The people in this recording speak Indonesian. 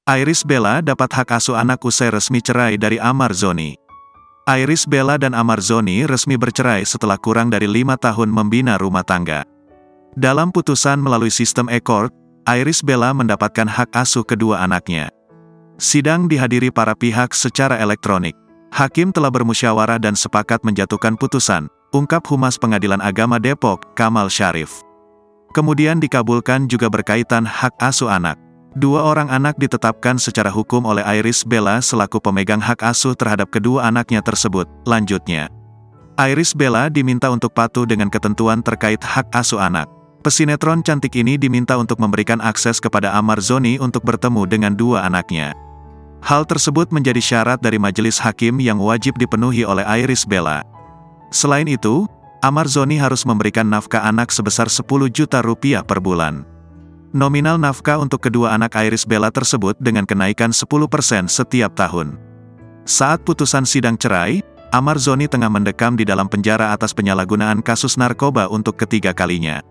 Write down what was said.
Iris Bella dapat hak asuh anak usai resmi cerai dari Amar Zoni. Iris Bella dan Amar Zoni resmi bercerai setelah kurang dari 5 tahun membina rumah tangga. Dalam putusan melalui sistem e-court, Iris Bella mendapatkan hak asuh kedua anaknya. Sidang dihadiri para pihak secara elektronik. Hakim telah bermusyawarah dan sepakat menjatuhkan putusan, ungkap Humas Pengadilan Agama Depok, Kamal Syarif. Kemudian dikabulkan juga berkaitan hak asuh anak. 2 orang anak ditetapkan secara hukum oleh Iris Bella selaku pemegang hak asuh terhadap kedua anaknya tersebut. Lanjutnya, Iris Bella diminta untuk patuh dengan ketentuan terkait hak asuh anak. Pesinetron cantik ini diminta untuk memberikan akses kepada Amar Zoni untuk bertemu dengan 2 anaknya. Hal tersebut menjadi syarat dari majelis hakim yang wajib dipenuhi oleh Iris Bella. Selain itu, Amar Zoni harus memberikan nafkah anak sebesar 10 juta rupiah per bulan. Nominal nafkah untuk kedua anak Iris Bella tersebut dengan kenaikan 10% setiap tahun. Saat putusan sidang cerai, Amar Zoni tengah mendekam di dalam penjara atas penyalahgunaan kasus narkoba untuk ketiga kalinya.